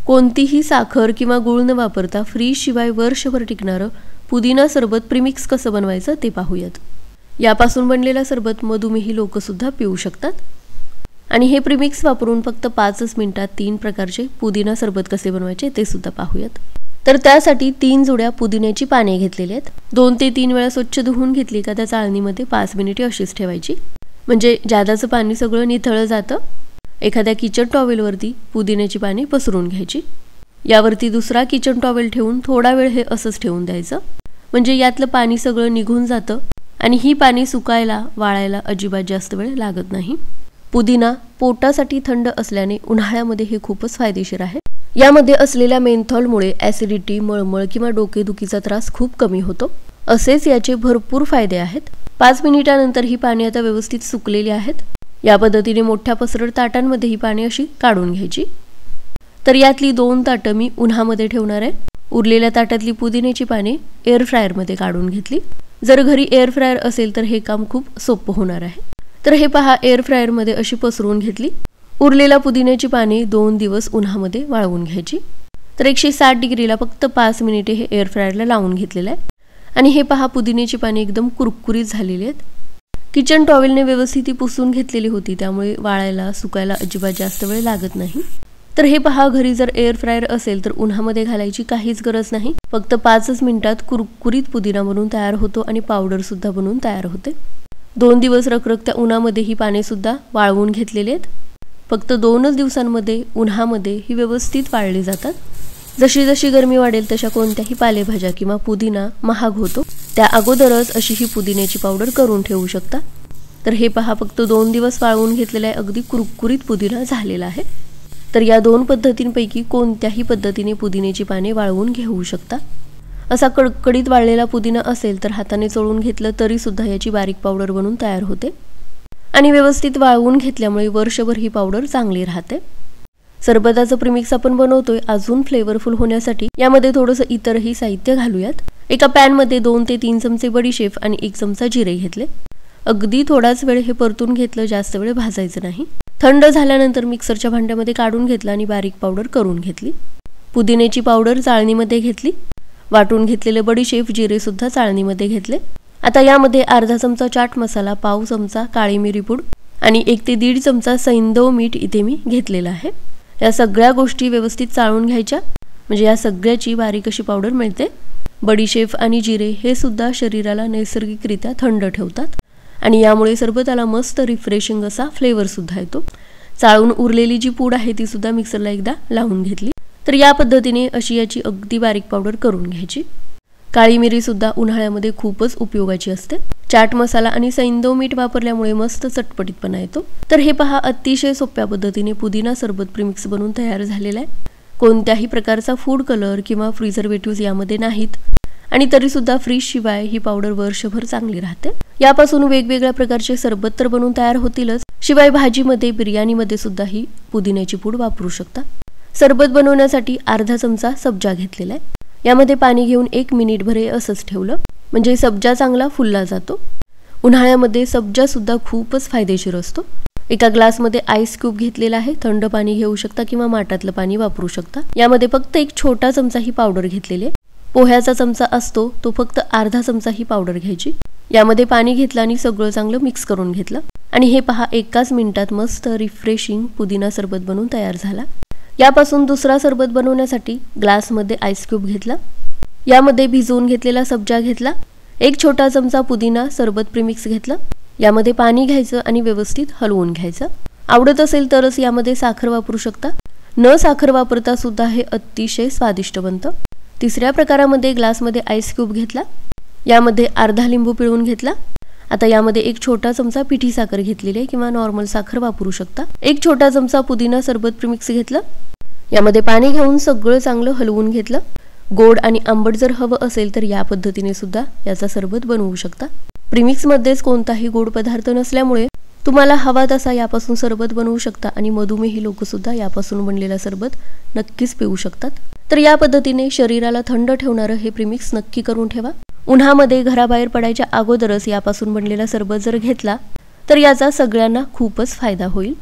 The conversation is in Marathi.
कोणतीही साखर किंवा गूळ न वापरता फ्रीज शिवाय वर्षभर टिकणारं पुदिना सरबत प्रीमिक्स कसं बनवायचं ते पाहूयात। यापासून बनलेला सरबत मधुमेही लोकसुद्धा पिऊ शकतात आणि हे प्रीमिक्स वापरून फक्त 5 मिनिटात 3 प्रकारचे पुदिना सरबत कसे बनवायचे ते सुद्धा पाहूयात। तर त्यासाठी 3 जोड्या पुदिन्याची पाने घेतलेली आहेत। 2 ते 3 वेळा स्वच्छ धुवून घेतली का त्या चाळणीमध्ये 5 मिनिटे अशीच ठेवायची, म्हणजे जादाचं पाणी सगळं निथळलं जातं। एखाद्या किचन टॉवेलवरती पुदिन्याची पाने पसरून घ्यायची, यावरती दुसरा किचन टॉवेल ठेवून थोडा वेळ हे असंच ठेवून द्यायचं, म्हणजे यातलं पाणी सगळं निघून जातं आणि ही पाने सुकायला वाळायला अजिबात जास्त वेळ लागत नाही। पुदिना पोटासाठी थंड असल्याने उन्हाळ्यामध्ये हे खूपच फायदेशीर आहे। यामध्ये असलेल्या मेंथॉलमुळे ॲसिडिटी, मळमळ किंवा डोकेदुखीचा त्रास खूप कमी होतो। असेच याचे भरपूर फायदे आहेत। 5 मिनिटांनंतर ही पाने आता व्यवस्थित सुकलेली आहेत। या पद्धतीने मोठ्या पसरट ताटांमध्ये ही पाने अशी काढून घ्यायची। तर यातली 2 ताटं मी उन्हामध्ये ठेवणार आहे। उरलेल्या ताटातली पुदिन्याची पाने एअर फ्रायरमध्ये काढून घेतली। जर घरी एअर फ्रायर असेल तर हे काम खूप सोपं होणार आहे। तर हे पहा, एअर फ्रायरमध्ये अशी पसरवून घेतली। उरलेल्या पुदिन्याची पाने 2 दिवस उन्हामध्ये वाळवून घ्यायची। तर 160 डिग्रीला फक्त 5 मिनिटे हे एअर फ्रायरला लावून घेतलेलं आहे आणि हे पहा, पुदिन्याची पाने एकदम कुरकुरीत झालेली आहेत। किचन टॉवेलने व्यवस्थित पुसून घेतलेली होती, त्यामुळे वाळायला सुकायला अजिबात जास्त वेळ लागत नाही। तर हे पहा, घरी जर एअर फ्रायर असेल तर उन्हामध्ये घालायची काहीच गरज नाही। फक्त 5 मिनिटात कुरकुरीत पुदिना बनवून तयार होतो आणि पावडर सुद्धा बनवून तयार होते। 2 दिवस रखरखत्या उन्हामध्ये ही पाने सुद्धा वाळवून घेतलेली आहेत। फक्त 2च दिवसांमध्ये उन्हामध्ये ही व्यवस्थित वाळली जातात। जशी जशी गरमी वाढेल तशा कोणत्याही पालेभाज्या किंवा पुदिना महाग होतो, त्या अगोदरच अशी ही पुदिन्याची पावडर करून ठेवू शकता। तर हे पहा, फक्त 2 दिवस वाळवून घेतलेला आहे अगदी कुरकुरीत पुदिना झालेला आहे। तर या 2 पद्धतींपैकी कोणत्याही पद्धतीने पुदिन्याची पाने वाळवून घेऊ शकता। असा कडकडीत वाळलेला पुदिना असेल तर हाताने चोळून घेतलं तरी सुद्धा याची बारीक पावडर बनून तयार होते आणि व्यवस्थित वाळवून घेतल्यामुळे वर्षभर ही पावडर चांगली राहते। सरबताचं प्रीमिक्स आपण बनवतोय अजून फ्लेवरफुल होण्यासाठी यामध्ये थोडंसं इतरही साहित्य घालूयात। एका पॅनमध्ये 2 ते 3 चमचे बडीशेप आणि 1 चमचा जिरे घेतले। अगदी थोडाच वेळ हे परतून घेतलं, जास्त वेळ भाजायचं नाही। थंड झाल्यानंतर मिक्सरच्या भांड्यामध्ये काढून घेतलं आणि बारीक पावडर करून घेतली। पुदिन्याची पावडर चाळणीमध्ये घेतली। वाटून घेतलेले बडीशेप, जिरे सुद्धा चाळणीमध्ये घेतले। आता यामध्ये अर्धा चमचा चाट मसाला, पाव चमचा काळी मिरी पूड आणि 1 ते 1.5 चमचा सैंधव मीठ इथे मी घेतलेलं आहे। या सगळ्या गोष्टी व्यवस्थित चाळून घ्यायच्या, म्हणजे या सगळ्याची बारीक अशी पावडर मिळते। बडीशेप आणि जिरे हे सुद्धा शरीराला नैसर्गिकरित्या थंड ठेवतात आणि यामुळे सरबताला मस्त रिफ्रेशिंग असा फ्लेवर सुद्धा येतो। चाळून उरलेली जी पूड आहे ती सुद्धा मिक्सरला एकदा लावून घेतली। तर या पद्धतीने अशी याची अगदी बारीक पावडर करून घ्यायची। काळी मिरी सुद्धा उन्हाळ्यामध्ये खूपच उपयोगाची असते। चाट मसाला आणि सैंधव मीठ वापरल्यामुळे मस्त चटपटीतपणा येतो। तर हे पहा, अतिशय सोप्या पद्धतीने पुदिना सरबत प्रीमिक्स बनवून तयार झालेला आहे। कोणत्याही प्रकारचा फूड कलर किंवा प्रिझर्वेटिव्ह यामध्ये नाहीत आणि तरी सुद्धा फ्रीज शिवाय ही पावडर वर्षभर चांगली राहते। यापासून वेगवेगळ्या प्रकारचे सरबत तर बनवून तयार होतीलच, शिवाय भाजीमध्ये, बिर्याणीमध्ये सुद्धा ही पुदिन्याची पूड वापरू शकता। सरबत बनवण्यासाठी अर्धा चमचा सब्जा घेतलेला आहे। यामध्ये पाणी घेऊन 1 मिनिटभर हे असंच ठेवलं, म्हणजे सब्जा चांगला फुलला जातो। उन्हाळ्यामध्ये सब्जा सुद्धा खूपच फायदेशीर असतो। एका ग्लासमध्ये आईस क्यूब घेतलेला आहे। थंड पाणी घेऊ शकता किंवा माठातलं पाणी वापरू शकता। यामध्ये फक्त 1 छोटा चमचा ही पावडर घेतलेली आहे। पोह्याचा चमचा असतो तो फक्त अर्धा चमचा ही पावडर घ्यायची। यामध्ये पाणी घेतलं आणि सगळं चांगलं मिक्स करून घेतलं आणि हे पहा, 1 मिनिटात मस्त रिफ्रेशिंग पुदिना सरबत बनवून तयार झाला। यापासून दुसरा सरबत बनवण्यासाठी ग्लासमध्ये आईस क्यूब घेतला। यामध्ये भिजवून घेतलेला सब्जा घेतला। 1 छोटा चमचा पुदिना सरबत प्रीमिक्स घेतलं। यामध्ये पाणी घ्यायचं आणि व्यवस्थित हलवून घ्यायचं। आवडत असेल तरच यामध्ये साखर वापरू शकता, न साखर वापरता सुद्धा हे अतिशय स्वादिष्ट बनतं। तिसऱ्या प्रकारामध्ये ग्लासमध्ये आईस क्यूब घेतला। यामध्ये अर्धा लिंबू पिळून घेतला। आता यामध्ये 1 छोटा चमचा पिठी साखर घेतलेली आहे किंवा नॉर्मल साखर वापरू शकता। 1 छोटा चमचा पुदिना सरबत प्रीमिक्स घेतलं। यामध्ये पाणी घेऊन सगळं चांगलं हलवून घेतलं। गोड आणि आंबट जर हवं असेल तर या पद्धतीने सुद्धा याचा सरबत बनवू शकता। प्रीमिक्स मध्येच कोणताही गोड पदार्थ नसल्यामुळे तुम्हाला हवा तसा यापासून सरबत बनवू शकता आणि मधुमेही लोक सुद्धा यापासून बनलेला सरबत नक्कीच पिऊ शकतात। तर या पद्धतीने शरीराला थंड ठेवणारं हे प्रीमिक्स नक्की करून ठेवा। उन्हामध्ये घराबाहेर पडायच्या अगोदरच यापासून बनलेला सरबत जर घेतला तर याचा सगळ्यांना खूपच फायदा होईल।